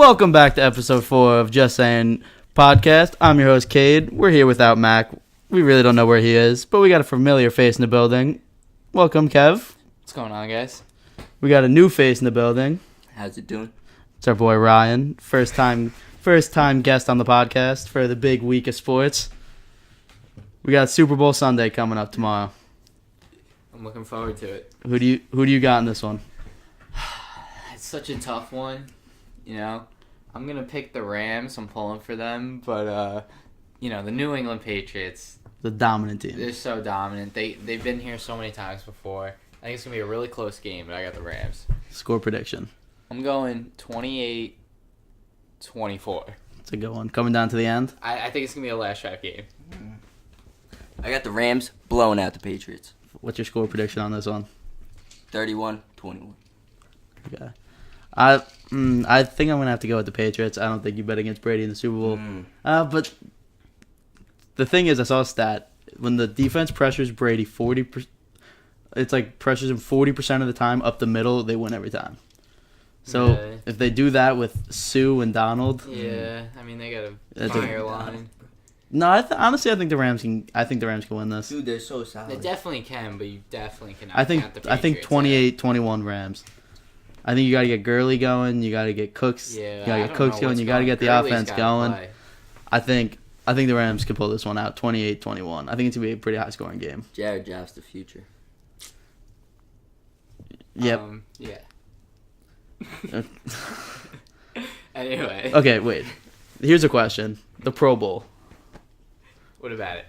Welcome back to episode 4 of Just Sayin podcast. I'm your host, Cade. We're here without Mac. We really don't know where he is, but we got a familiar face in the building. Welcome, Kev. What's going on, guys? We got a new face in the building. How's it doing? It's our boy Ryan. First time guest on the podcast for the big week of sports. We got Superbowl Sunday coming up tomorrow. I'm looking forward to it. Who do you got in this one? It's such a tough one, you know. I'm gonna pick the Rams. I'm pulling for them, but the New England Patriots. The dominant team. They're so dominant. They've been here so many times before. I think it's gonna be a really close game, but I got the Rams. Score prediction. I'm going 28-24. It's a good one. Coming down to the end. I think it's gonna be a last drive game. I got the Rams blowing out the Patriots. What's your score prediction on this one? 31-21. Okay. I think I'm gonna have to go with the Patriots. I don't think you bet against Brady in the Super Bowl. But the thing is, I saw a stat when the defense pressures Brady 40%. It's like pressures him 40% of the time up the middle. They win every time. So if they do that with Sue and Donald, I mean they got a fire line. No, honestly, I think the Rams can. I think the Rams can win this. Dude, they're so solid. They definitely can, but you definitely cannot. I think 28-21 Rams. I think you got to get Gurley going. You got to get Cooks. Yeah, you got to get Cooks going. You got to get the offense going. I think the Rams can pull this one out. 28-21. I think it's gonna be a pretty high scoring game. Jared Goff's the future. Yep. Yeah. Anyway. Okay, wait. Here's a question: the Pro Bowl. What about it?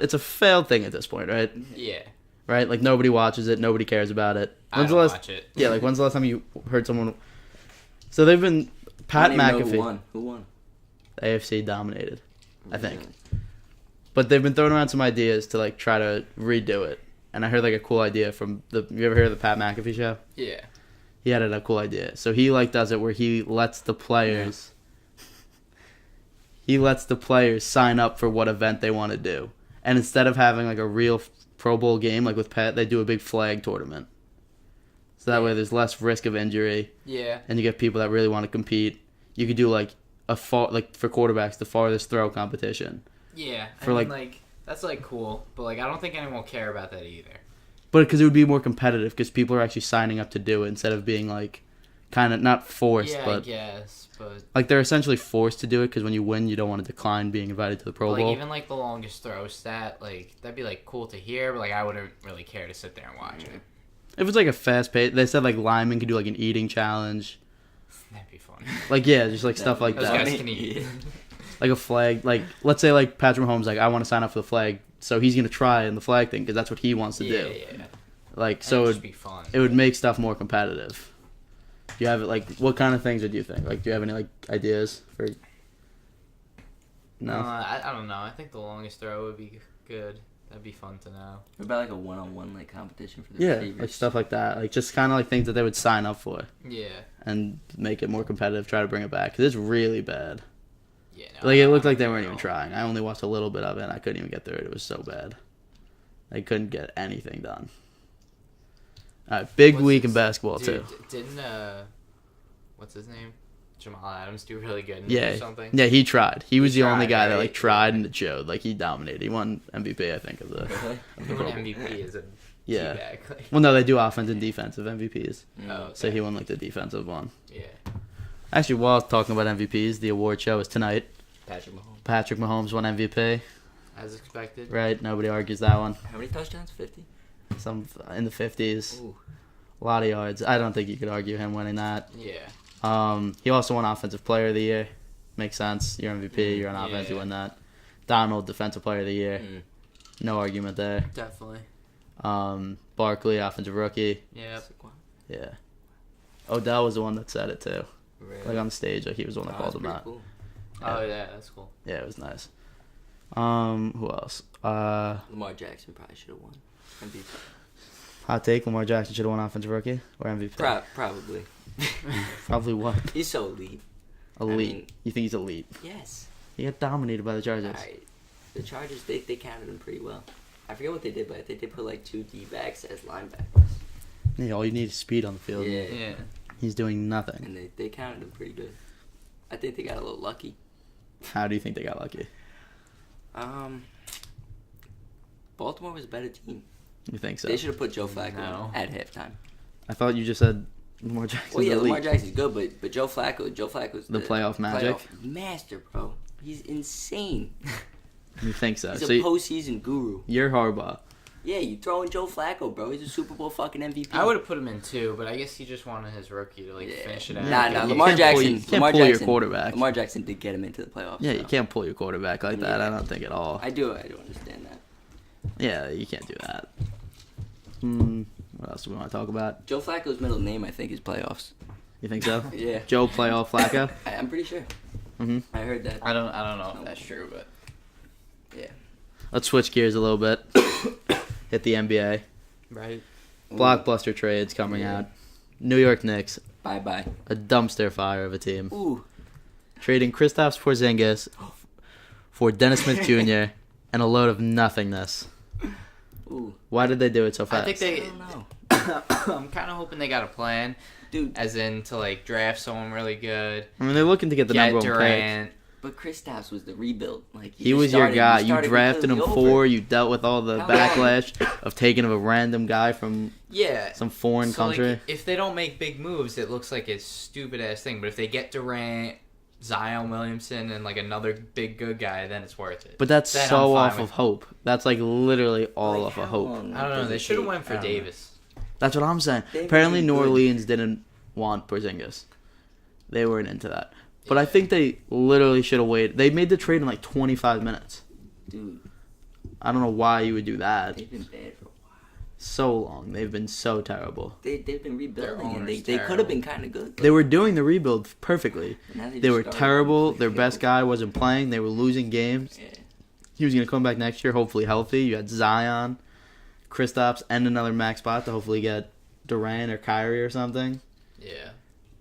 It's a failed thing at this point, right? Yeah. Right? Like, nobody watches it. Nobody cares about it. I don't watch it. Yeah, like, when's the last time you heard someone... So, they've been... Pat McAfee... Who won? The AFC dominated, I think. But they've been throwing around some ideas to, like, try to redo it. And I heard, like, a cool idea from the... You ever heard of the Pat McAfee show? Yeah. He had a cool idea. So, he, like, does it where he lets the players... He lets the players sign up for what event they want to do. And instead of having, like, a real Pro Bowl game, like with Pat, they do a big flag tournament. So that way there's less risk of injury. Yeah. And you get people that really want to compete. You could do, like, for quarterbacks, the farthest throw competition. Yeah. For I mean, that's, like, cool. But, like, I don't think anyone will care about that either. But because it would be more competitive because people are actually signing up to do it instead of being, like, kind of not forced, but... Yeah, I guess, but... Like, they're essentially forced to do it because when you win, you don't want to decline being invited to the Pro Bowl. Like, even, like, the longest throw stat, like, that'd be, like, cool to hear, but, like, I wouldn't really care to sit there and watch it. If it's, like, a fast pace... They said, like, linemen could do, like, an eating challenge. That'd be fun. Like, yeah, just, like, stuff like Those that. guys can eat. Like, a flag. Like, let's say, like, Patrick Mahomes, like, I want to sign up for the flag, so he's going to try in the flag thing because that's what he wants to do. Yeah. Like, so it'd just be fun. It would make stuff more competitive. Do you have it, like, what kind of things would you think? Like, do you have any, like, ideas for... No? I don't know. I think the longest throw would be good. That'd be fun to know. What about, like, a one-on-one, like, competition for the receivers? Like, stuff like that. Like, just kind of, like, things that they would sign up for. Yeah. And make it more competitive, try to bring it back. Because it's really bad. Yeah, no, Like, it looked like they weren't even trying. I only watched a little bit of it, and I couldn't even get through it. It was so bad. They couldn't get anything done. All right, big week in basketball, too. Didn't, what's his name? Jamal Adams do really good or something? Yeah, he tried. He was the only guy right? that, like, tried and it showed. Like, he dominated. He won MVP, I think, of the... He won MVP as a teabag. Well, no, they do offense and defensive MVPs. Oh, okay. So he won, like, the defensive one. Yeah. Actually, while talking about MVPs, the award show is tonight. Patrick Mahomes won MVP. As expected. Right? Nobody argues that one. How many touchdowns? 50? Some in the 50s. Ooh. A lot of yards. I don't think you could argue him winning that. Yeah. He also won Offensive Player of the Year. Makes sense. You're MVP. You're on offense. You win that. Donald, Defensive Player of the Year. No argument there. Definitely. Barkley, Offensive Rookie. Yep. Yeah. Odell was the one that said it too. Really? Like on the stage, like he was the one that called him out. Cool. Oh yeah, that's cool. Yeah, it was nice. Who else? Lamar Jackson probably should have won MVP. Hot take: Lamar Jackson should have won Offensive Rookie or MVP. Probably. Probably what? He's so elite. Elite. I mean, you think he's elite? Yes. He got dominated by the Chargers. Alright. The Chargers, they counted him pretty well. I forget what they did, but they did put like 2 D-backs as linebackers. Yeah, all you need is speed on the field. Yeah. He's doing nothing. And they counted him pretty good. I think they got a little lucky. How do you think they got lucky? Baltimore was a better team. You think so? They should have put Joe Flacco No. at halftime. I thought you just said Lamar Jackson's Well, yeah, elite. Lamar Jackson's good, but Joe Flacco's The playoff magic? playoff master, bro. He's insane. You think so? He's So a postseason guru. you're Harbaugh. Yeah, you throw in Joe Flacco, bro. He's a Super Bowl fucking MVP. I would have put him in 2, but I guess he just wanted his rookie to Yeah. finish it out. Nah, You Lamar can't Jackson. Pull, you can't Lamar pull Jackson, your quarterback. Lamar Jackson did get him into the playoffs. Yeah, so. you can't pull your quarterback like that. I don't think at all. I do understand that. Yeah, you can't do that. What else do we want to talk about? Joe Flacco's middle name, I think, is playoffs. You think so? Yeah. Joe Playoff Flacco? I'm pretty sure. Mm-hmm. I heard that. I don't know if that's true, but Yeah. Let's switch gears a little bit. Hit the NBA. right. Blockbuster trades coming Yeah. out. New York Knicks, Bye. a dumpster fire of a team. Ooh. Trading Kristaps Porzingis for Dennis Smith Jr. and a load of nothingness. Ooh. Why did they do it so fast? I think I they. don't know. I'm kind of hoping they got a plan, Dude, as in to like draft someone really good, I mean, they're looking to get the get number one pick. Durant. but Kristaps was the rebuild. Like He just was your started- guy. You started drafted him completely over. for. You dealt with all the How long? backlash of taking a random guy from Yeah. some foreign So, country. like, if they don't make big moves, it looks like a stupid ass thing. But if they get Durant, Zion Williamson, and like another big good guy, then it's worth it. But that's Then so I'm fine off with of hope. That's like literally all Like, off of how hope. long I don't know. does They it should have take? went for I don't know. Davis. That's what I'm saying. They've Apparently, been New good. Orleans didn't want Porzingis. They weren't into that. But I Yeah. think they literally should have waited. They made the trade in like 25 minutes. Dude, I don't know why you would do that. they've been bad for a while. So long. They've been so terrible. They've been rebuilding, and owner's they could have been kind of good. They were doing the rebuild perfectly. Now They just were started terrible. Their completely best over. guy wasn't playing. They were losing games. Yeah. He was going to come back next year, hopefully healthy. You had Zion, Kristaps, and another max spot to hopefully get Durant or Kyrie or something. Yeah.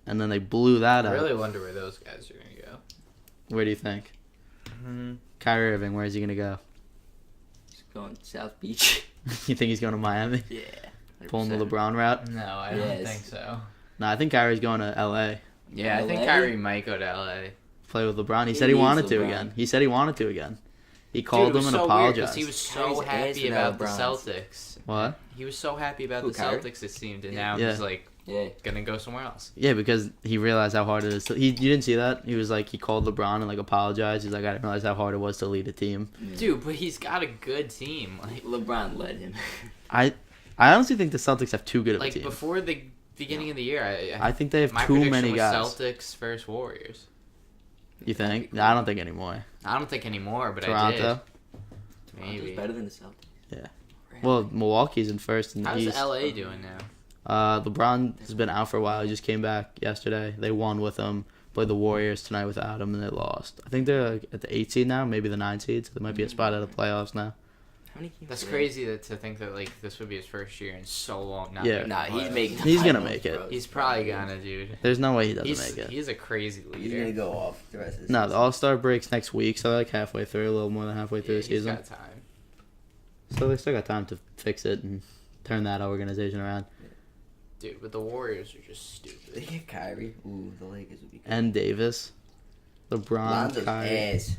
And then they blew that I up. really wonder where those guys are gonna go. Where do you think? Mm-hmm. Kyrie Irving, where is he going to go? Just going to South Beach. You think he's going to Miami? Yeah. Pulling the 100%. LeBron route? No, I don't Yes. think so. No, I think Kyrie's going to L.A. Yeah, I think LA? Kyrie might go to LA. Play with LeBron. He He said he needs wanted to LeBron. again. He said he wanted to again. He called Dude, it him was and so weird 'cause apologized. he was so Kyrie's happy asking about about the Browns. Celtics. What? He was so happy about Who, the Kyrie? Celtics, it seemed, and now Yeah. he's like Yeah. gonna go somewhere else. Yeah, because he realized how hard it is. You didn't see that? He was like, he called LeBron and like apologized. He's like, I didn't realize how hard it was to lead a team. Dude, but he's got a good team. LeBron led him. I honestly think the Celtics have too good of a Like team. before the beginning of the year, I think they have my too prediction many was guys. Celtics versus Warriors. You think? No, I don't think anymore. I don't think anymore, but Toronto. I did. Toronto's Maybe. better than the Celtics. Yeah. Really? Well, Milwaukee's in first in the How's East. LA doing now? LeBron has been out for a while. He just came back yesterday. They won with him. Played the Warriors tonight without him, and they lost. I think they're like, at the 8 seed now, maybe the 9 seed. So there might be a spot out of the playoffs now. How many games That's are there? crazy to think that like this would be his first year in so long. Not Yeah. making Nah, the he's playoffs. making. the He's gonna finals, make it. bro. He's probably gonna, dude. There's no way he doesn't make it. He's a crazy He's leader. gonna go off the rest of the No, season. the All-Star breaks next week, so they're like halfway through, a little more than halfway through Yeah, the he's season. got time. So they still got time to fix it and turn that organization around. Dude, but the Warriors are just They stupid. get Kyrie. Ooh, the Lakers would be good. And Davis. LeBron, Lonzo's Kyrie. ass.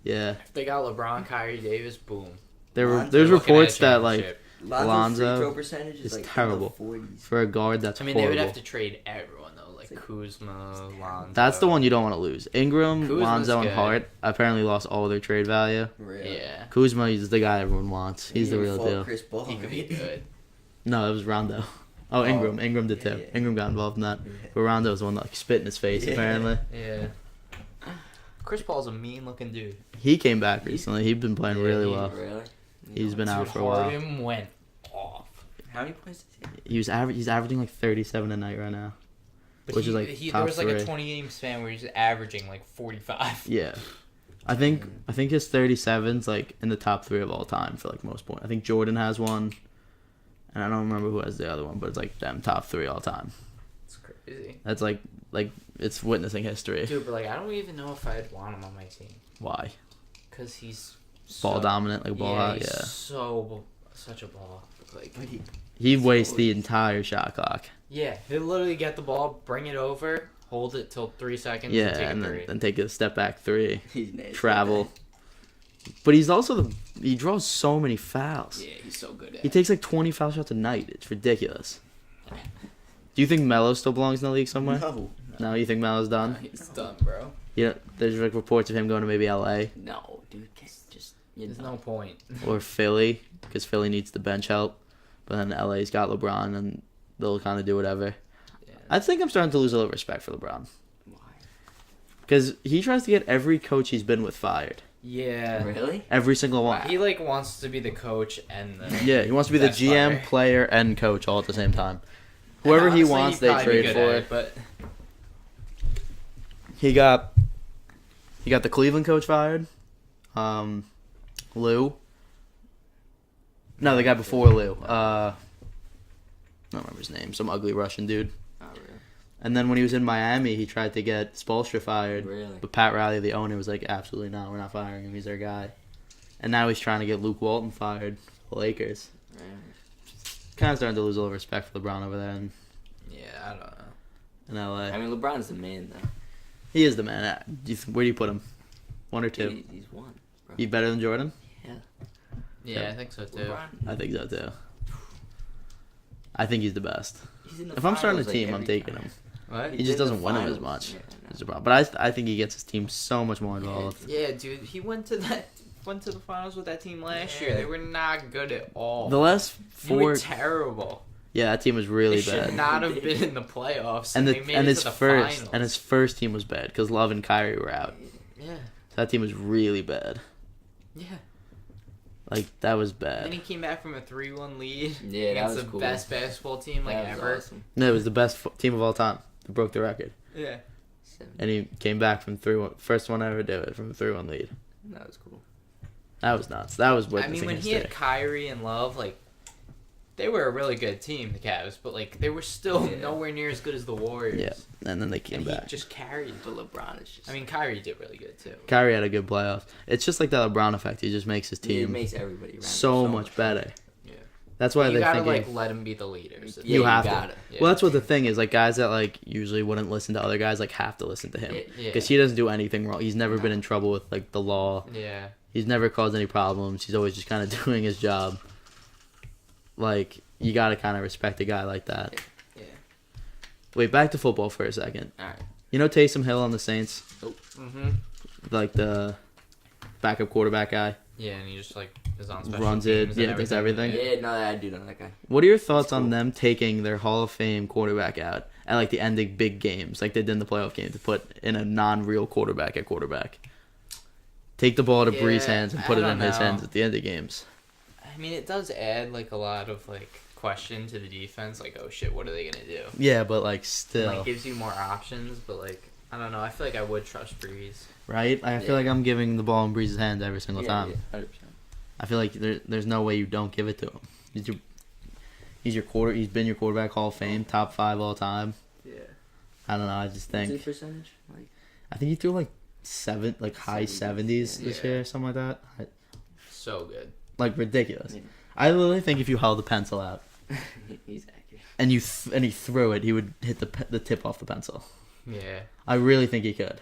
Yeah. If they got LeBron, Kyrie, Davis, boom. There's Lonzo reports Looking at a that, like, championship. Lonzo's Lonzo free throw percentage is is like terrible. In the 40s. for a guard, that's I mean, horrible. they would have to trade everyone though, like Kuzma, Lonzo. That's the one you don't want to lose. Ingram, Kuzma's Lonzo, and good. Hart apparently lost all their trade value. Really. Yeah, Kuzma is the guy everyone wants. He's the He real fought deal. Chris Paul. he could be good. No, it was Rondo. Oh, Ingram. Ingram did yeah, too. yeah. Ingram got involved in that. Yeah. But Rondo was the one that like, spit in his face, Yeah. apparently. Yeah. Chris Paul's a mean-looking dude. He came back recently. He's been playing Yeah, really he- well. Really? He's been out Dude, for a while. Harden went off. How many points does he He's averaging like 37 a night right now. But Which is, like, there top was like a three. 20-game span where he's averaging like 45. Yeah. I think his 37's like in the top 3 of all time for like most points. I think Jordan has one, and I don't remember who has the other one, but it's like them top 3 all time. It's crazy. That's like it's witnessing history. Dude, but like I don't even know if I'd want him on my team. Why? Because he's Ball so, dominant, like ball out. he's Yeah. such a ball. Like He wastes the entire shot clock. yeah, he'll literally get the ball, bring it over, hold it till 3 seconds. Yeah, and take and a three. then take a step back three. He's nasty. Travel. But he's also he draws so many fouls. Yeah, he's so good at He it. takes like 20 foul shots a night. It's ridiculous. Do you think Melo still belongs in the league somewhere? No, you think Melo's done? He's done, bro. Yeah, there's like reports of him going to maybe LA No, dude, just There's no point. or Philly because Philly needs the bench help. But then LA's got LeBron and they'll kind of do whatever. Yeah. I think I'm starting to lose a little respect for LeBron Why? because he tries to get every coach he's been with fired. Yeah. Really? Every single one. He like wants to be the coach and the Yeah, he wants to be the Best GM, player. player, and coach all at the same time. Whoever he Honestly, wants, he'd they probably be trade good at for. it, but He got the Cleveland coach fired. Lou. No, the guy before Lou. I don't remember his name. Some ugly Russian dude. Oh, really? And then when he was in Miami, he tried to get Spoelstra fired. Really? But Pat Riley, the owner, was like, absolutely not. We're not firing him. He's our guy. And now he's trying to get Luke Walton fired. The Lakers. Really? Kind of starting to lose a little respect for LeBron over there yeah, I don't know. in LA. I mean, LeBron's the man, though. He is the man. Where do you put him? One or two? He's one, bro. He better than Jordan? Yeah. Yeah, Yeah. I think so too. LeBron, I think so too. I think he's the best. he's in the If I'm starting a finals, team, like, I'm every taking time. him. What? He He's just in the doesn't win them as finals. much. Yeah, That's the problem. But I think he gets his team so much more involved. Yeah, dude, he went to the finals with that team last year. Yeah. They were not good at all. The last They were four, terrible. yeah, that team was really They should bad. not have been in the playoffs. And they made it his to the first finals. team was bad because Love and Kyrie were out. Yeah, So that team was really bad. yeah. Like that was And then bad. he came back from a 3-1 lead Yeah, that against was the cool. best basketball team like That was ever. awesome. No, it was the best team of all time. They broke the record, Yeah. and he came back from 3-1. First one ever to do it from a 3-1 lead. That was cool. That was nuts. That was I witnessing mean, when he history. had Kyrie and Love, like, they were a really good team, the Cavs, but like they were still Yeah. nowhere near as good as the Warriors. Yeah, and then they came And back. he just carried. But LeBron is just. I mean, Kyrie did really good too. Kyrie had a good playoff. It's just like that LeBron effect. He just makes his it team makes everybody around so him much better. Yeah. That's why you they're gotta thinking. like let him be the leaders. You have to. gotta. Yeah. Well, that's what the thing is. Like guys that like usually wouldn't listen to other guys like have to listen to him Yeah. because he doesn't do anything wrong. He's never been in trouble with like the law. Yeah. He's never caused any problems. He's always just kind of doing his job. Like you gotta kind of respect a guy like that. Yeah. Wait, back to football for a second. All right. You know Taysom Hill on the Saints, Mm-hmm. like the backup quarterback guy. Yeah, and he just like is on special Runs it, teams and yeah, does everything. Yeah, no, I do know that guy. What are your thoughts That's on cool. them taking their Hall of Fame quarterback out at like the ending big games, like they did in the playoff game, to put in a non-real quarterback at quarterback? Take the ball to Brees' Yeah, hands and put I it in don't his know. hands at the end of games. I mean, it does add like a lot of like question to the defense. Like, oh shit, what are they gonna do? Yeah, but like And, still, like gives you more options, but like I don't know. I feel like I would trust Breeze. right? I feel Yeah. like I'm giving the ball in Brees' hands every single time. Yeah, 100%. I feel like there's no way you don't give it to him. He's been your quarterback Hall of Fame, top 5 all time. Yeah. I don't know. I just What's his think percentage? Like, I think he threw like high 70s this Yeah. year, something like that. So good. Like ridiculous. Yeah. I literally think if you held the pencil out he's accurate. and and he threw it, he would hit the tip off the pencil. Yeah. I really think he could.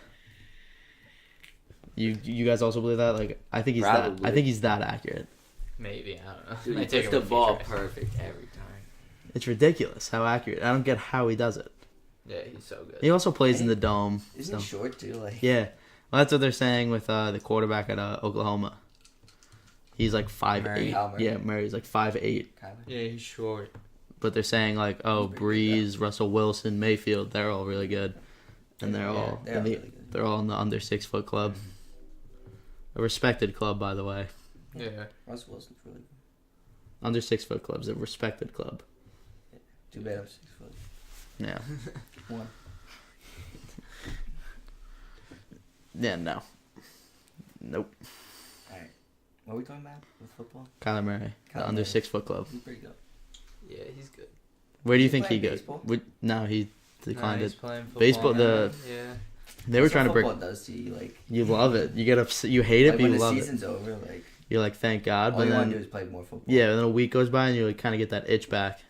You guys also believe that? Like I think Probably. I think he's that accurate. Maybe I don't know. Dude, he Might take puts him the a few ball tries. perfect every time. It's ridiculous how accurate. I don't get how he does it. Yeah, he's so good. He also plays in the dome. Isn't so- he short too? Like, Yeah, well, that's what they're saying with the quarterback at Oklahoma. He's like 5'8". Murray. Yeah, Murray's like 5'8". kind of. Yeah, he's short. But they're saying like, oh, He's pretty good, Breeze, Russell Wilson, Mayfield, they're all really good, and they're Yeah, all they're in the, really good. they're all in the under 6 foot club. A respected club, by the way. Yeah. Russ Wilson's really good. Under 6 foot club's a respected club. Too bad I'm 6 foot. Yeah. One. Yeah. No. Nope. All right. What are we talking about with football? Kyler Murray, the Kyler under Murray. 6 foot club. He's pretty good. Yeah, he's good. Where do you Is he think he playing goes? baseball? No, he declined he's it. playing football Baseball, now. the- Yeah. They were That's trying to what break. football does to you, like. You love it. You get upset. You hate it, Like but when you the love it. season's over, like You're like, thank God. all But you want to do then, is play more football. yeah, and then a week goes by and you like kind of get that itch back.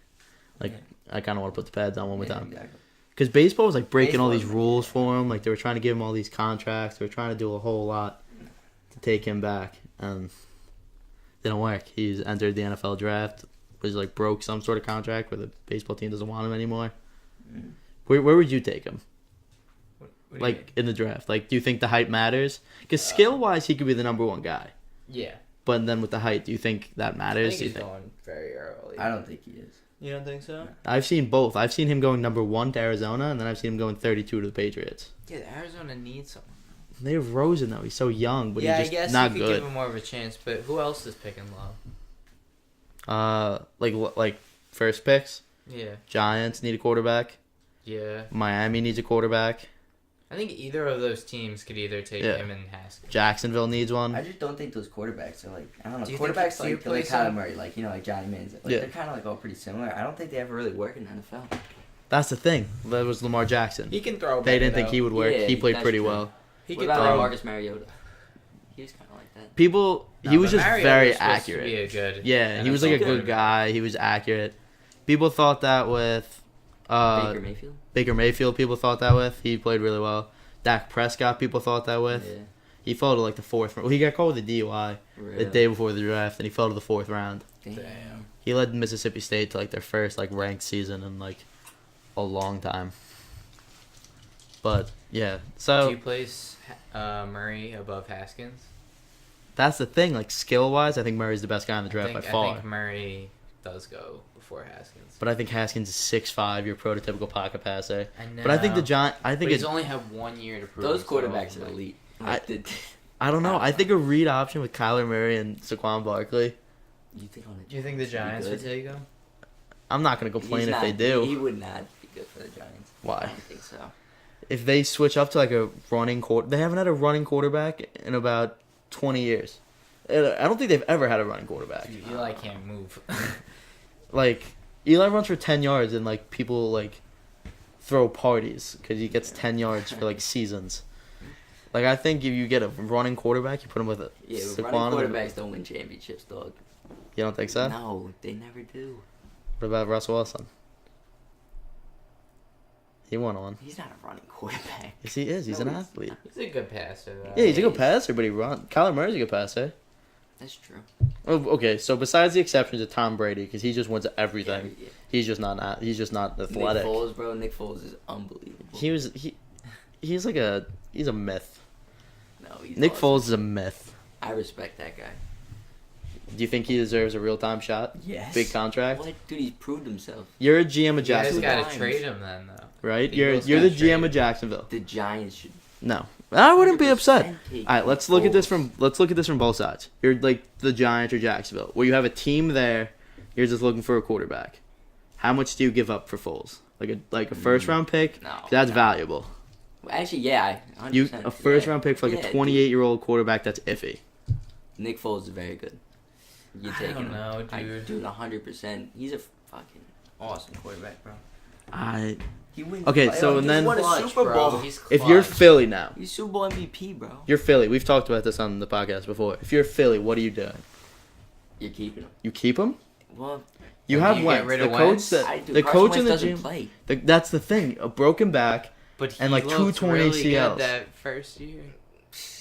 Like, Yeah. I kind of want to put the pads on one more Yeah, time. Exactly. Because baseball was like breaking all these Baseball, rules yeah. for him. Like they were trying to give him all these contracts. They were trying to do a whole lot to take him back, and didn't work. He's entered the NFL draft. Was like broke some sort of contract where the baseball team doesn't want him anymore. Mm. Where would you take him? What do you Like mean? in the draft? Like, do you think the height matters? Because skill wise, he could be the number one guy. Yeah. But then with the height, do you think that I matters? think Do you he's going very early. I don't think he is. You don't think so? I've seen both. I've seen him going number 1 to Arizona, and then I've seen him going 32 to the Patriots. Yeah, Arizona needs someone. They have Rosen though. He's so young, but yeah, he's I just guess not you could good. give him more of a chance, but who else is picking low? Like first picks. Yeah. Giants need a quarterback. Yeah. Miami needs a quarterback. I think either of those teams could either take Yeah. him and Haskins. Jacksonville needs one. I just don't think those quarterbacks are like, I don't know, Do you think quarterbacks do you like play Kyler some- Murray, like, you know, like Johnny Manziel. Like, Yeah. they're kind of like all pretty similar. I don't think they ever really work in the NFL. That's the thing. That was Lamar Jackson. He can throw. They didn't think he would work. Yeah, he played that's pretty true. well. He What can about throw. like Marcus Mariota? He was kind of like that. People, he was just very accurate. Be a good Yeah, he was like a good guy. He was accurate. People thought that with Baker Mayfield? Baker Mayfield. People thought that with. He played really well. Dak Prescott. People thought that with. Yeah. He fell to like the 4th round. Well, he got called with a DUI Really? the day before the draft, and he fell to the 4th round. Damn. He led Mississippi State to like their first like ranked season in like a long time. But yeah, Do so you place Murray above Haskins? that's the thing. Like skill wise, I think Murray's the best guy in the draft by far. I think Murray does go before Haskins. But I think Haskins is 6'5", your prototypical pocket passer. I know. But I think the Giant. I But think he's it's. only had 1 year to prove Those himself. quarterbacks are Like, elite. I- Like, the- I don't know. I think a read option with Kyler Murray and Saquon Barkley. you think on the Do you think the Giants would take him? I'm not gonna complain He's if not- they do. He would not be good for the Giants. I Why? don't think so. If they switch up to like a running quarter, they haven't had a running quarterback in about 20 years. I don't think they've ever had a running quarterback. Eli can't move. Like Eli runs for 10 yards and like people like throw parties because he gets 10 yards for like seasons. Like I think if you get a running quarterback, you put him with a Yeah, but Saquon. running quarterbacks don't win championships, dog. You don't think so? No, they never do. What about Russell Wilson? He won one. He's not a running quarterback. Yes, he is. He's No, an he's athlete. not. He's a good passer, though. Yeah, he's a good he's- passer, but he runs. Kyler Murray's a good passer. That's true. Oh, okay, so besides the exceptions of Tom Brady, because he just wins everything, Yeah. he's just not. He's just not Nick athletic. Foles, bro. Nick Foles is unbelievable. He's like he's a myth. No, he's Nick awesome. Foles is a myth. I respect that guy. Do you think he deserves a real time shot? Yes. Big contract. What? Dude, he's proved himself. You're a GM of You guys Jacksonville, got times. to trade him then, though. right? the You're Eagles the got GM of traded. Jacksonville. The Giants should. No, I wouldn't be upset. 100% take All right, Nick let's look at this Foles. from both sides. You're like the Giants or Jacksonville, where you have a team there. You're just looking for a quarterback. How much do you give up for Foles? Like a first round pick? No, That's no. valuable. Well, actually, yeah. 100%, You a first yeah. round pick for like Yeah, a 28-year-old quarterback. That's iffy. Nick Foles is very good. You I take don't him. know, dude. Dude, 100%. He's a fucking awesome quarterback, bro. I He wins. Okay, Like, so he and then- won a Clutch, Super bro. Bowl. He's if you're clutch. Philly now, He's Super Bowl MVP, bro. you're Philly. We've talked about this on the podcast before. If you're Philly, what are you doing? You're keeping him. You keep him. Well, You And have you get Wentz. rid The of coach Wentz? said do. the Carson coach Wentz in the doesn't gym. play. That's the thing. A broken back. But he and, like, two looked torn really ACLs. good that first year.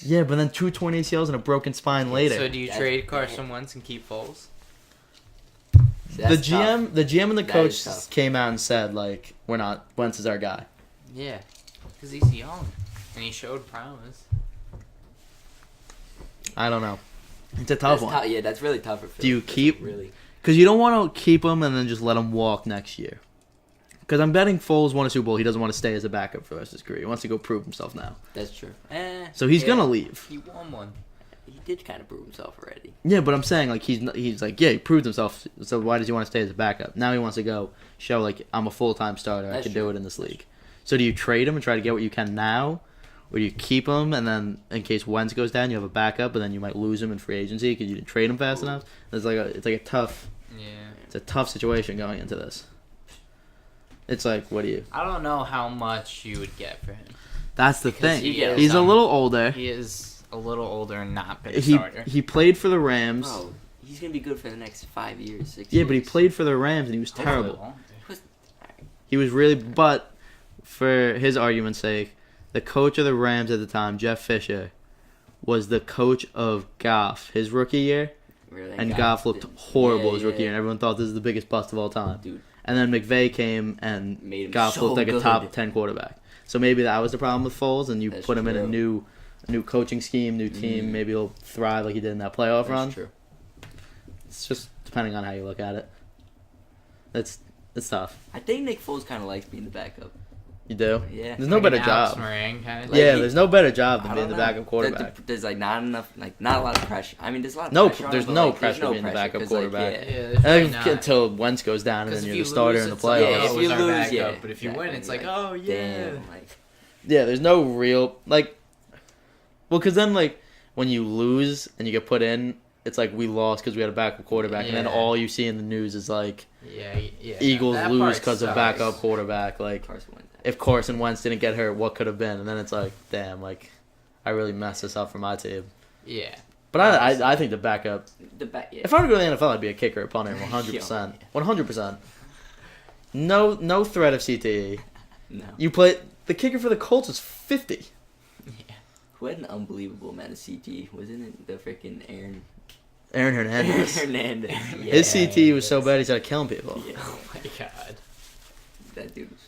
Yeah, but then 2 torn ACLs and a broken spine later. So do you That's trade bad. Carson Wentz and keep Foles? See, the that's GM, tough. the GM and the That coach is tough. came out and said like, we're not. Wentz is our guy. Yeah, because he's young and he showed promise. I don't know. It's a tough That's one yeah, that's really tough for Philly. Do you That's keep- really? because you don't want to keep him and then just let him walk next year. Because I'm betting Foles won a Super Bowl. He doesn't want to stay as a backup for the rest of his career. He wants to go prove himself now. That's true. So he's Yeah. gonna leave. He won one. He did kind of prove himself already. Yeah, but I'm saying like he's like he proved himself. So why does he want to stay as a backup? Now he wants to go show like I'm a full-time starter. I That's can do true. it in this league. So do you trade him and try to get what you can now, or do you keep him and then in case Wentz goes down, you have a backup, and then you might lose him in free agency because you didn't trade him fast enough? It's like a tough situation going into this. It's like, what do you? I don't know how much you would get for him. That's the Because thing. he is, He's a little older. He is a little older and not been a He starter. he played for the Rams. Bro, he's gonna be good for the next 5 years, 6 Yeah, years. but he played for the Rams and he was Hopefully terrible. won't. He was really, but for his argument's sake, the coach of the Rams at the time, Jeff Fisher, was the coach of Goff his rookie year, Really? and Goff looked horrible his rookie year, and everyone thought this is the biggest bust of all time. Dude. And then McVay came, and Made him Goff so looked like good. a top 10 quarterback. So maybe that was the problem with Foles, and you That's put him in a true. new coaching scheme, new team. Maybe he'll thrive like he did in that playoff run. That's true. It's just depending on how you look at it. It's tough. I think Nick Foles kind of likes being the backup. You do? Yeah. There's no better Alex job. Moran kind of. Like, Yeah, he- there's no better job than I being don't the know. backup quarterback. There's like not enough, like not a lot of pressure. I mean, there's a lot of No, pressure. on there's him, but, no like, pressure being the backup 'cause, like, quarterback. yeah. Yeah, there's I really think not. until Wentz goes down, and then Because you're if the you starter lose, in the it's like, playoffs. Yeah, if oh, you he's our lose, backup. yeah, But if you exactly, win, it's like, like, oh yeah. Damn, like Yeah, there's no real like. Well, because then like when you lose and you get put in, it's like we lost because we had a backup quarterback, and then Yeah. all you see in the news is like Yeah. Eagles that lose part because of sucks. backup quarterback. Like Carson Wentz. if Carson Wentz didn't get hurt, what could have been? And then it's like, damn, like I really messed this up for my team. Yeah. But I think the backup. The back. Yeah. If I were to go to the NFL, I'd be a kicker, a punter, 100%, 100%. No threat of CTE. No. You play the kicker for the Colts is 50. Who had an unbelievable amount of CT? Wasn't it the freaking Aaron Aaron Hernandez. Hernandez? Yeah. His CT was so bad he started killing people. Yeah. Oh my god. That dude was.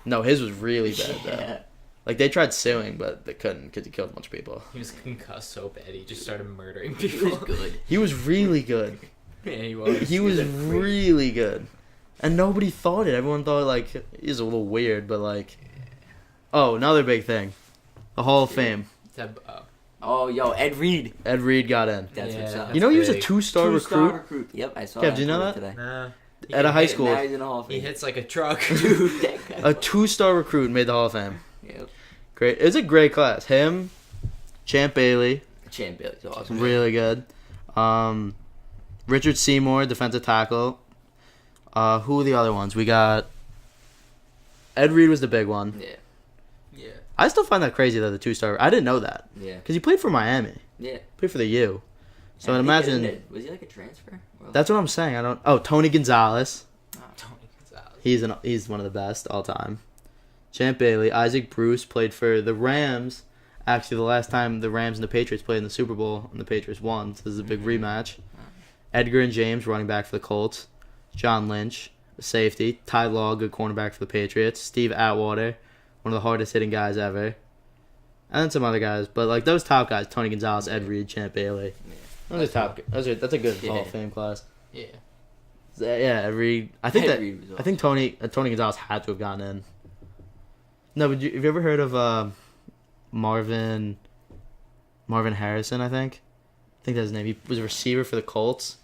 No, his was really bad though. Yeah. Like they tried suing, but they couldn't because he killed a bunch of people. He was concussed so bad he just started murdering He people. was good. He was really good. Yeah, he was. He was really good, and nobody thought it. Everyone thought like he's a little weird, but like, oh, another big thing, the Hall of Fame. Oh, yo, Ed Reed. Ed Reed got in. That's what's up. You know he was a big. two-star recruit Yep, I saw Kev, that. do you know on that? Twitter today. Nah. at a high school. Now he's in the Hall of He Fame. hits like a truck. Dude, that guy. A two-star recruit made the Hall of Fame. Yep. Great. It's a great class. Him, Champ Bailey, Champ Bailey's awesome. really good. Richard Seymour, defensive tackle. Who are the other ones? We got Ed Reed was the big one. Yeah. Yeah. I still find that crazy that the two-star. I didn't know that Yeah. because he played for Miami. Yeah. Played for the U. So I I'd think imagine it- Was he like a transfer? Or that's what I'm saying. I don't. Oh, Tony Gonzalez. Tony Gonzalez. He's one of the best all time. Champ Bailey, Isaac Bruce played for the Rams. Actually, the last time the Rams and the Patriots played in the Super Bowl, and the Patriots won. So this is a big rematch. Edgar and James, running back for the Colts. John Lynch, a safety. Ty Law, good cornerback for the Patriots. Steve Atwater, one of the hardest hitting guys ever. And then some other guys, but like those top guys: Tony Gonzalez, Ed Reed, Champ Bailey. Those are top. That's a good Hall of Fame class. Yeah. Yeah, Ed Reed. I think Ed that. Reed was I think Tony Gonzalez had to have gotten in. No, but have you ever heard of Marvin Harrison? I think that's his name. He was a receiver for the Colts.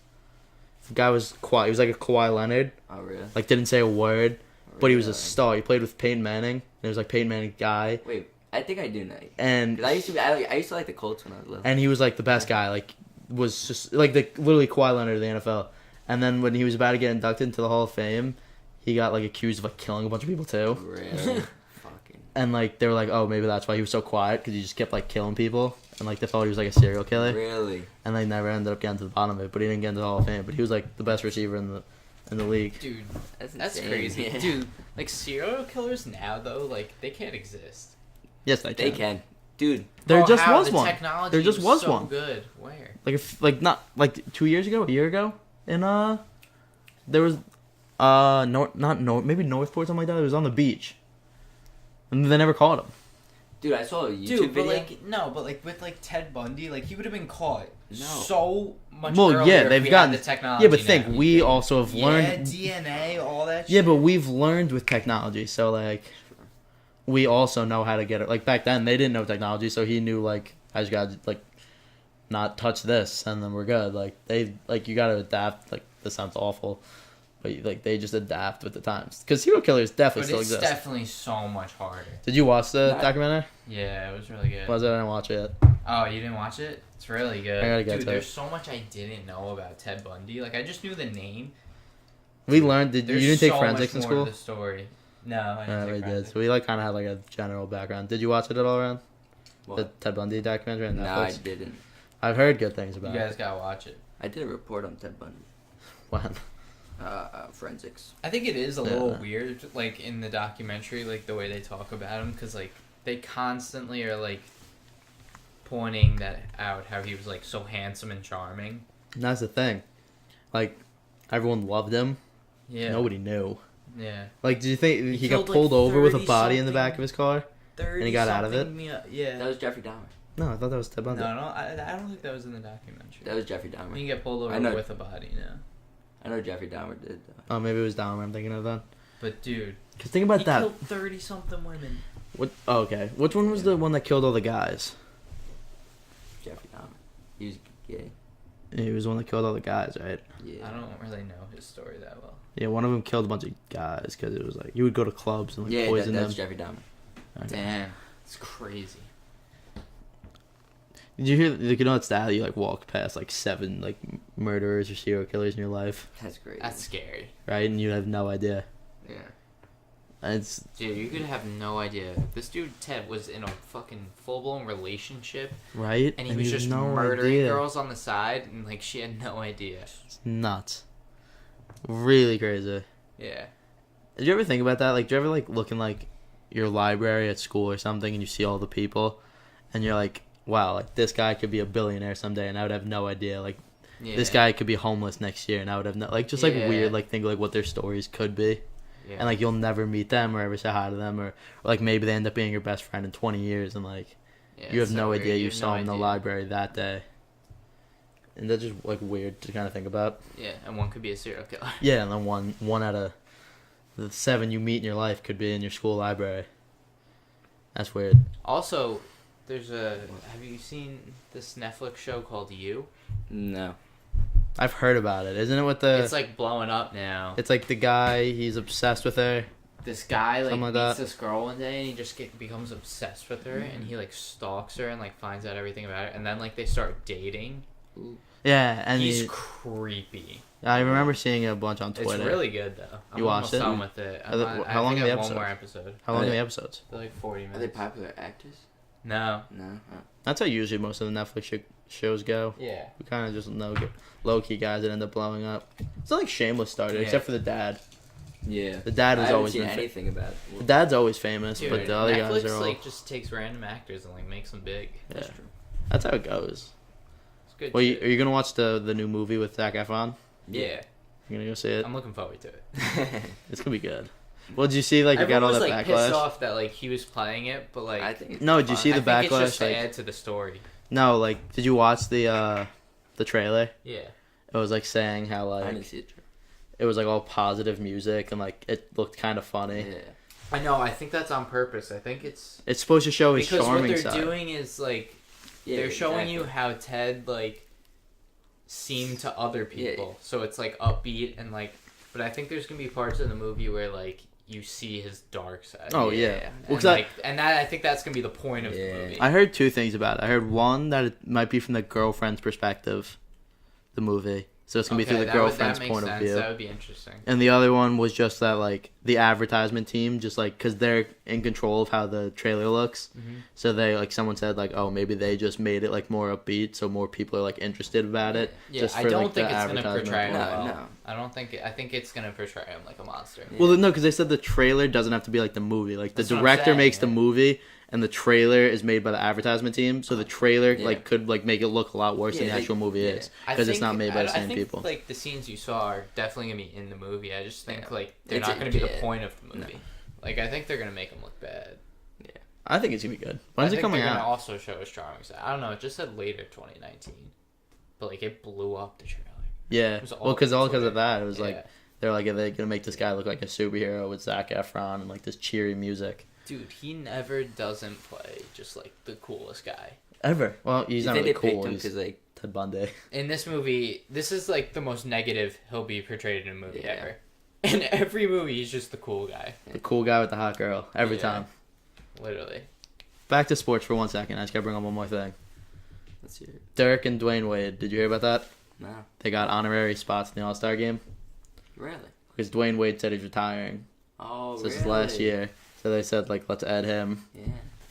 The guy was quiet. He was like a Kawhi Leonard. Oh, really? Like didn't say a word, but he was a Really? star. He played with Peyton Manning. And it was like Peyton Manning guy, Wait, I think I do know. and 'Cause I used to like the Colts when I was little. and he was like the best guy. Like was just like the literally Kawhi Leonard of the NFL. And then when he was about to get inducted into the Hall of Fame, he got like accused of like killing a bunch of people too. Really? Fucking. And like they were like, oh, maybe that's why he was so quiet because he just kept like killing people, and like they thought he was like a serial killer, Really? and they never ended up getting to the bottom of it. But he didn't get into the Hall of Fame. But he was like the best receiver in the league. Dude, That's that's insane. crazy. Yeah. Dude, like serial killers now though, like they can't exist. Yes, they can. They can. Dude. There Oh, just how? was The one. technology There just was so one. Good. Where? Like if not like 2 years ago, a year ago, in there was maybe Northport, something like that. It was on the beach, and they never caught him. Dude, I saw a YouTube Dude, but video. like no, but like with like Ted Bundy, like he would have been caught No. so much Well, earlier yeah, if they've we gotten had the technology. Yeah, but think now. we also have Yeah, learned. DNA, all that. Yeah, shit. but we've learned with technology, so like we also know how to get it. Like back then, they didn't know technology, so he knew like I just gotta like not touch this, and then we're good. Like they like you gotta adapt. Like this sounds awful, but like they just adapt with the times because serial killers definitely But still it's exist. definitely so much harder. Did you watch the Nah. documentary? Yeah, it was really good. Was it? I didn't watch it. Oh, you didn't watch it? It's really good. I gotta get Dude, to it. there's so much I didn't know about Ted Bundy. Like I just knew the name. We learned. You There's didn't take so forensics in much more school? to the story. No, I Yeah, didn't we take did. forensics. So we like kind of had like a general background. Did you watch it at all, Ron? The What? Ted Bundy documentary on No, I Netflix? didn't. I've heard good things You about guys it. gotta watch it. I did a report on Ted Bundy. When? Forensics. I think it is a Yeah. little weird, like in the documentary, like the way they talk about him, because like they constantly are like pointing that out how he was like so handsome and charming. And that's the thing. Like, everyone loved him. Yeah. Nobody knew. Yeah. Like, did you think he got killed, like, pulled over with a 30 body in the something. back of his car? And he got out of it? Yeah. That was Jeffrey Dahmer. No, I thought that was Ted No, Bundy. I don't think that was in the documentary. That was Jeffrey Dahmer. You can get pulled I over know. with a body now. I know Jeffrey Dahmer did. Oh, maybe it was Dahmer I'm thinking of then. But dude, Because think about he that. killed 30 something women. What? Oh, okay. Which one was the one that killed all the guys? Jeffrey Dahmer. He was gay. He was the one that killed all the guys, right? Yeah. I don't really know his story that well. Yeah, one of them killed a bunch of guys because it was like you would go to clubs and like Yeah, poison that's them. Jeffrey Dahmer. Okay. Damn, it's crazy. Did you hear? Like, you know, it's that you like walk past like 7 like murderers or serial killers in your life, That's crazy. That's scary. right? And you have no idea. Yeah. And it's Dude, you could have no idea. This dude Ted was in a fucking full blown relationship, right. and he you was have just no murdering idea. girls on the side, and like she had no idea. It's nuts. Really crazy. Yeah. Did you ever think about that? Like, do you ever like look in like your library at school or something, and you see all the people, and you're like, wow, like this guy could be a billionaire someday, and I would have no idea. Like, Yeah. this guy could be homeless next year, and I would have no like just like Yeah. weird like think like what their stories could be, Yeah. and like you'll never meet them or ever say hi to them, or like maybe they end up being your best friend in 20 years, and like Yeah, you have it's no so idea weird. you have saw no him in the idea. library that day. And that's just like weird to kind of think about. Yeah, and one could be a serial killer. Yeah, and then one out of the 7 you meet in your life could be in your school library. That's weird. Also, there's a. Have you seen this Netflix show called You? No. I've heard about it. Isn't it with the? It's like blowing up now. It's like the guy. He's obsessed with her. This guy like Something like meets that. this girl one day, and he just becomes obsessed with her, and he like stalks her and like finds out everything about her, and then like they start dating. Ooh. Yeah, and He's he, creepy. I remember seeing it a bunch on Twitter. It's really good though. I'm You watched almost it? done with it. Are they- I how long think are the I have episodes? one more episode. How long are Are the they- episodes? They're like 40 minutes. Are they popular actors? No. No. Oh. That's how usually most of the Netflix shows go. Yeah. We kind of just know low key guys that end up blowing up. It's not like Shameless started, Yeah. except for the dad. Yeah. The dad I has haven't always seen been. anything about The it. dad's always famous, Dude, but the other Netflix guys are all. like just takes random actors and like makes them big. Yeah. That's true. That's how it goes. It's good. Well, shit. are you gonna watch the new movie with Zac Efron? Yeah. You gonna go see it? I'm looking forward to it. It's gonna be good. Well, did you see like it got all Everyone that was like pissed backlash? off that like he was playing it, but like I think it's No, did you fun. see the I think backlash? it's just to Like, add to the story. no, like, did you watch the trailer? Yeah. It was like saying how I didn't like see it. it was like all positive music and like it looked kind of funny. Yeah. I know. I think that's on purpose. I think it's It's supposed to show his because what charming they're side. doing is like Yeah, they're showing you exactly. how Ted like seemed to other Yeah. people. So it's like upbeat and like. But I think there's gonna be parts of the movie where like you see his dark side. Oh yeah. Yeah. Well, And, 'cause like, and that I think that's gonna be the point of Yeah. the movie. I heard 2 things about it. I heard one that it might be from the girlfriend's perspective, the movie. So it's gonna be through the that girlfriend's makes point sense. of view. That would be interesting. And the other one was just that, like, the advertisement team, just, like, because they're in control of how the trailer looks. Mhm. So they, like, someone said, like, oh, maybe they just made it, like, more upbeat so more people are, like, interested about it. Yeah, just I for, don't like, think the it's gonna advertisement. portray him No, well. no. I think it's gonna portray him like a monster. Yeah. Well, no, because they said the trailer doesn't have to be, like, the movie. Like, the That's what I'm director saying, makes the yeah. movie, and the trailer is made by the advertisement team. So the trailer, Yeah. like, could, like, make it look a lot worse than Yeah, the they- actual movie yeah. is. I Because it's think- not made by the I same think, people. Like the scenes you saw are definitely gonna be in the movie. I just think Yeah. like they're It's not a- gonna be the yeah. point of the movie. Like I think they're gonna make him look bad. I think it's going to be good. I When's it think coming they're gonna out? also show his charming side. I don't know. It just said later 2019, but like it blew up the trailer. Yeah. It was Well, because over of Twitter. that. It was Yeah. like, they're like, are they going to make this guy look like a superhero with Zac Efron and, like, this cheery music? Dude, he never doesn't play just like the coolest guy. Ever. Well, he's You not think really they cool. picked him He's because like Ted Bundy. In this movie, this is like the most negative he'll be portrayed in a movie Yeah. ever. In every movie, he's just the cool guy, The cool guy with the hot girl. Every Yeah. time. literally. Back to sports for 1 second. I just got to bring up one more thing. let's hear it. Dirk and Dwayne Wade. Did you hear about that? No, They got honorary spots in the All-Star game. really. Because Dwayne Wade said he's retiring. Oh, So really? this is last year. So they said, like, let's add him. Yeah.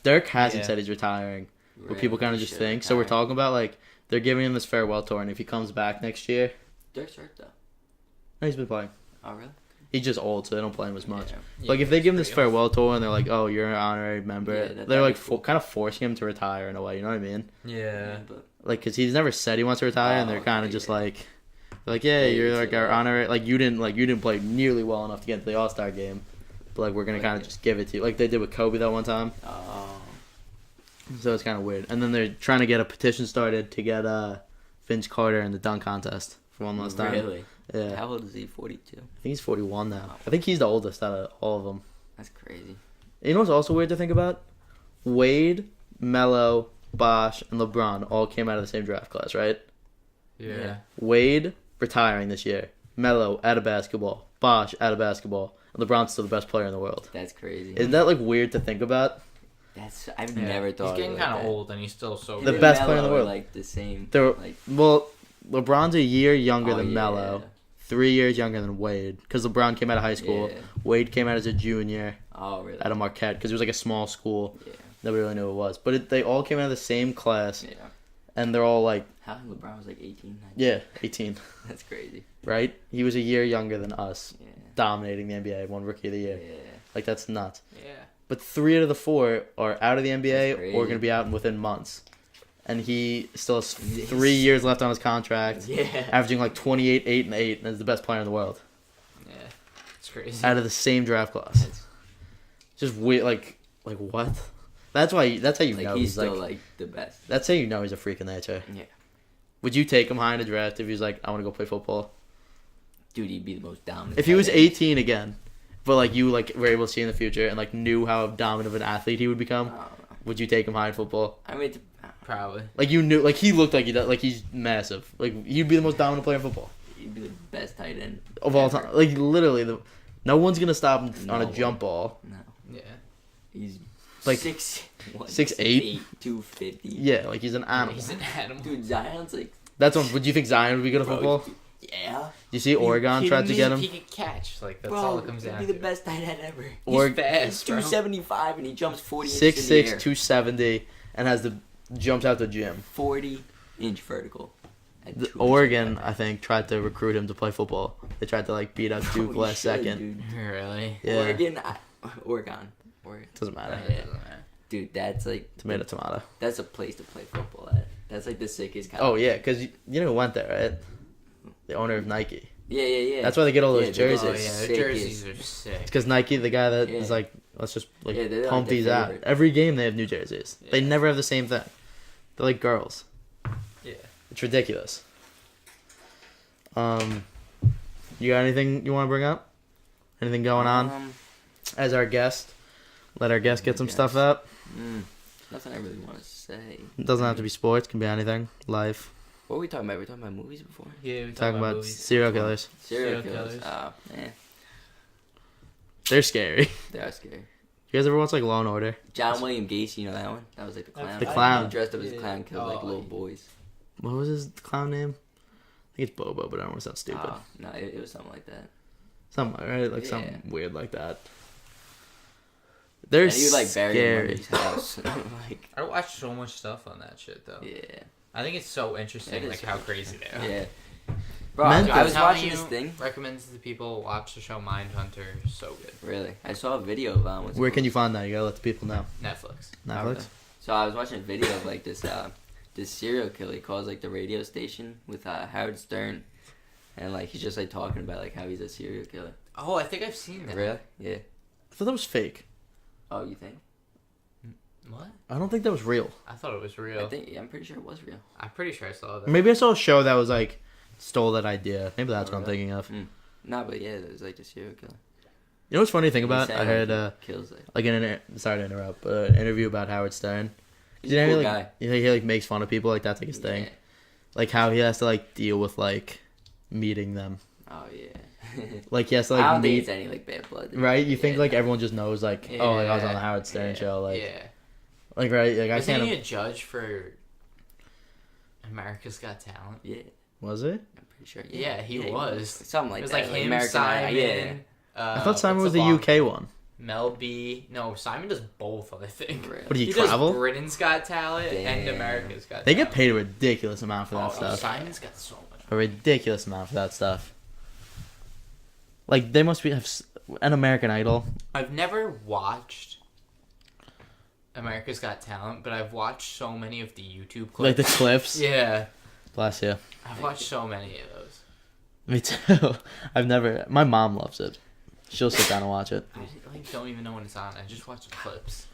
Dirk hasn't Yeah. said he's retiring. But Really? people kind of just Should think. So we're retire. talking about, like, they're giving him this farewell tour. And if he comes back next year, Dirk's hurt though. No, he's been playing. Oh, really? He's just old, so they don't play him as much. Yeah. Like if they give him this Pretty farewell tour and they're like, "Oh, you're an honorary member," Yeah, they're that'd like be cool. kind of forcing him to retire in a way. You know what I mean? Yeah. But Like, cause he's never said he wants to retire, and they're Oh, kind of okay, just yeah. like, they're like, "Yeah, Yeah, you're you like said our that. honorary. Like you didn't play nearly well enough to get into the All-Star game, but like we're gonna kind of just give it to you, like they did with Kobe that one time." oh, So it's kind of weird. And then they're trying to get a petition started to get Vince Carter in the dunk contest for one last time. really? Yeah. How old is he? 42. I think he's 41 now. I think he's the oldest out of all of them. That's crazy. You know what's also weird to think about? Wade, Melo, Bosh, and LeBron all came out of the same draft class, right? Yeah. Wade retiring this year. Melo out of basketball. Bosh out of basketball. And LeBron's still the best player in the world. That's crazy. Isn't that like weird to think about? I've Yeah. never thought. He's getting of it like kind of that. old, and he's still so. The Him good. best and player in the Melo are, world. like the same. They're Like, well, LeBron's a year younger oh, than yeah. Melo. 3 years younger than Wade. Because LeBron came out of high school. Yeah. Wade came out as a junior Oh, really? out of Marquette because it was like a small school. Yeah. Nobody really knew who it was. But they all came out of the same class. Yeah. And they're all like, How LeBron was like 18, 19. yeah, 18. That's crazy. Right? He was a year younger than us. Yeah. Dominating the NBA. Won Rookie of the Yeah. Year. Like, that's nuts. Yeah. But 3 out of the 4 are out of the NBA That's or going to crazy. be out within months. And he still has Yes. 3 years left on his contract. Yeah. Averaging like 28, 8, and 8. And is the best player in the world. Yeah. It's crazy. Out of the same draft class. That's, Just weird. Like what? That's how you like know he's still like. like the best. That's how you know he's a freak of nature. Yeah. Would you take him high in the draft if he was like, I want to go play football? Dude, he'd be the most dominant. If he was tight end. 18 again, but like you like were able to see in the future and like knew how dominant of an athlete he would become, I don't know. would you take him high in football? I mean, Probably. Like you knew, like he looked like he's massive. Like he'd be the most dominant player in football he'd be the best tight end of all ever. time. Like literally, no one's gonna stop him on No a one. jump ball. No, Yeah. he's Like, 6'8", 250. Yeah, like he's an animal. He's an animal. Dude, Zion's like, That's what. Would you think Zion would be good at bro, football? yeah. You see, Oregon He tried to need- get him. He could catch. Like that's Bro, all it comes he'd down be to. the best tight end ever. Or He's fast, bro. 275 and he jumps 40 inches 6'6", in the air. 270, and has the jumps out the gym. 40-inch vertical. at The 275. Oregon, I think, tried to recruit him to play football. They tried to like beat out Bro, Duke he last should, second. dude. Really? Yeah, Oregon. doesn't matter. Yeah. Dude, that's like Tomato, tomato. that's a place to play football at. That's like the sickest kind. Oh yeah, because you know who went there, right? The owner of Nike. Yeah. That's why they get all those Yeah, they get Oh jerseys. yeah, Sickest. the jerseys are sick. It's because Nike, the guy that is Yeah. like, let's just like Yeah, they're, like, pump their these out. favorite. Every game they have new jerseys. They Yeah. never have the same thing. They're like girls. Yeah. It's ridiculous. You got anything you want to bring up? Anything going on as our guest? Let our guest get some guest. stuff up. Nothing I really want to say. It doesn't have to be sports. It can be anything. Life. What were we talking about? We talking about movies before? Yeah, we Talking about movies. serial killers. Serial Serial killers. killers. Man, They're scary. they are scary. You guys ever watch like Law and Order? John William Gacy, you know that one? That was like the clown. The clown. He dressed up as a Yeah. clown, killed like Oh, little yeah. boys. What was his clown name? I think it's Bobo, but I don't want to sound stupid. No, it was something like that. Something right, like Yeah. something weird like that. They're And he would like bury him scary. under his house. like, I watch so much stuff on that shit though. yeah, I think it's so interesting, It is like so how crazy they are. yeah. Bro, Mental. I was Telling watching you, this thing. Recommends to people watch the show Mindhunter. So good. Really, I saw a video of Where can you find that? You gotta let the people know. Netflix. Netflix. So I was watching a video of like this this serial killer. He calls like the radio station with Howard Stern, and like he's just like talking about like how he's a serial killer. Oh, I think I've seen that. Really? Yeah. I thought that was fake. Oh, you think? What? I don't think that was real. I thought it was real. I'm pretty sure it was real. I'm pretty sure I saw that. Maybe I saw a show that was like stole that idea. Maybe that's what I'm really? thinking of. No, but yeah, it was like the serial killer. You know what's funny to think He about? said, I heard he kills like like sorry to interrupt, but an interview about Howard Stern. he's You a know, cool like, guy. you know, he like makes fun of people, like that's like his thing. Yeah. Like how he has to like deal with like meeting them. Oh yeah. Like he has to I like don't think meet. it's any like bad blood. Right? You think Yeah, like no. everyone just knows like, oh, like I was on the Yeah. Howard Stern Yeah. show, like yeah. like right, like I Isn't can't. he a judge for America's Got Talent? Yeah, Was it? I'm pretty sure. Yeah, he was. Something like It was that. like him, American Simon. Yeah. I thought Simon was what's the long- UK one. Mel B. No, Simon does both, I think. Right. What do you He travel? does Britain's Got Talent and Damn. America's Got They Talent. get paid a ridiculous amount for that Oh, stuff. Simon's got so much. A ridiculous amount for that stuff. Like they must have an American Idol. I've never watched America's Got Talent, but I've watched so many of the YouTube clips. Like the clips. Yeah. Bless you. I've watched so many of those. Me too. I've never. My mom loves it. She'll sit down and watch it. I like don't even know when it's on. I just watch the clips.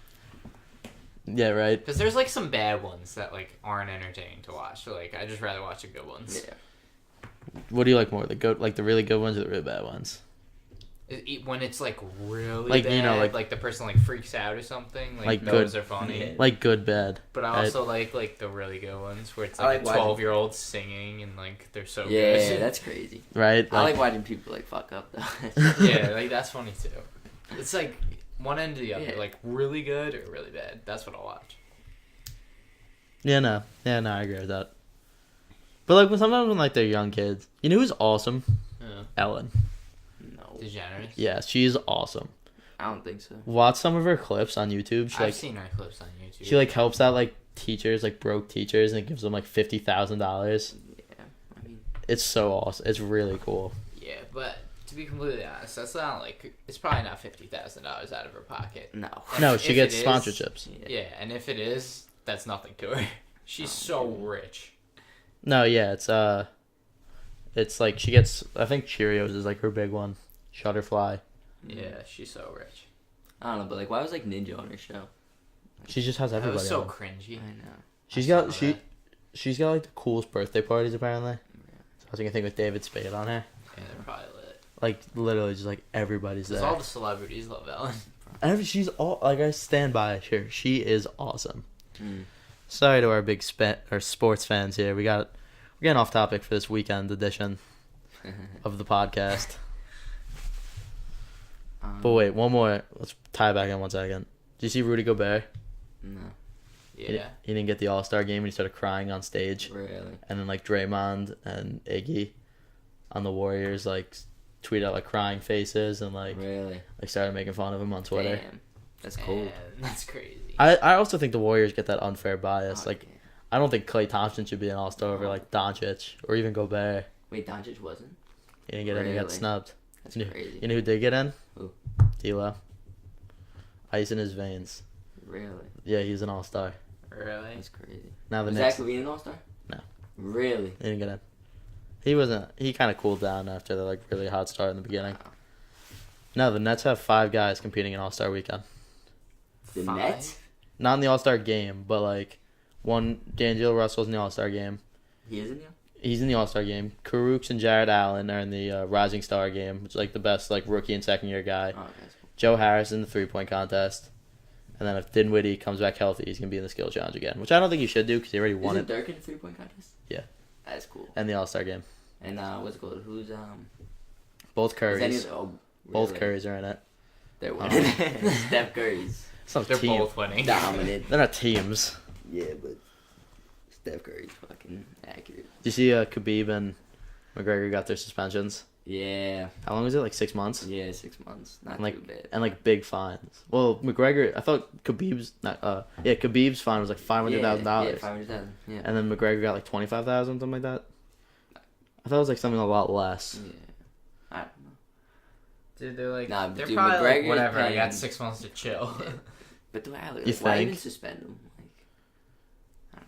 Yeah, right. Because there's like some bad ones that like aren't entertaining to watch. So like I just rather watch the good ones. Yeah. What do you like more? The really good ones or the really bad ones? When it's like really Like, bad, you know, like the person like freaks out or something. Like those good, are funny. Yeah. Like good, bad. But I also like the really good ones where it's I like like a 12-year-old singing and like they're so Yeah, good. that's crazy. Right. I like watching people like fuck up though. Yeah, like that's funny too. It's like one end to the other, Yeah. like really good or really bad. That's what I'll watch. Yeah, no, I agree with that. But like sometimes when like they're young kids, you know who's awesome? Yeah. Ellen. No, DeGeneres. Yeah, she's awesome. I don't think so. Watch some of her clips on YouTube. I've seen her clips on YouTube. She like helps out like teachers, like broke teachers, and it gives them like $50,000. Yeah, I mean, It's so awesome. It's really cool. Yeah, but to be completely honest, that's not like it's probably not $50,000 out of her pocket. no. No, If she gets it is- sponsorships. Yeah, and if it is, that's nothing to her. She's so rich. No, yeah, it's like she gets. I think Cheerios is like her big one. Shutterfly. Yeah, she's so rich. I don't know, but like, why was like Ninja on her show? She just has That everybody. was so on. cringy. I know. She's I got saw that. she's got like the coolest birthday parties apparently. So I was gonna think with David Spade on her. Yeah, they're probably lit. Like literally just like everybody's Because there. all the celebrities love Ellen. She's all like I stand by her. She is awesome. Mm. Sorry to our big or sports fans here. We're getting off topic for this weekend edition of the podcast. But wait, one more. Let's tie back in 1 second. Did you see Rudy Gobert? No, Yeah. He didn't get the All-Star game and he started crying on stage. really. And then like Draymond and Iggy on the Warriors like tweeted out like crying faces and like Really? started making fun of him on Twitter. Damn, that's cool. Man, that's crazy. I also think the Warriors get that unfair bias. Oh, Like yeah. I don't think Klay Thompson should be an All-Star over like Doncic or even Gobert. Wait, Doncic wasn't? He didn't get in. He got Really? snubbed. That's You crazy. know who did get in? Who? D'Lo. Ice in his veins. Really? Yeah, he's an All-Star. Really? That's crazy. Now the Was Knicks. Zach LaVine an All-Star? No. Really? He didn't get in. He wasn't. He kind of cooled down after the like really hot start in the beginning. Wow. No, the Nets have 5 guys competing in All-Star weekend. The Five? Nets? Not in the All-Star game, but like one D'Angelo Russell's in the All-Star game. He is in there? He's in the All-Star game. Karooks and Jared Allen are in the Rising Star game, which is like the best like rookie and second year guy. Oh, that's cool. Joe Harris in the 3-point contest. And then if Dinwiddie comes back healthy, he's going to be in the skill challenge again, which I don't think he should do because he already won Isn't it. Dirk in the 3-point contest? Yeah. That's cool. And the All-Star game. And what's it called? Who's Both is any Currys. of the- oh, Both really? Currys are in it. They're winning. Steph Curry's It's not a They're team. both winning. dominant. They're not teams. Yeah, but Steph Curry's fucking accurate. Do you see Khabib and McGregor got their suspensions? Yeah. How long was it? Like 6 months? Yeah, 6 months. Not And like too bad. and like big fines. Well, McGregor, I thought Khabib's Khabib's fine was like $500,000. Yeah, 500,000. Yeah. And then McGregor got like 25,000, something like that. I thought it was like something a lot less. Yeah. I don't know. Dude, they're like, Nah, they're dude, probably like, McGregor's whatever, I got paying- 6 months to chill. Yeah. But do I, like, You why think? even suspend them? Like,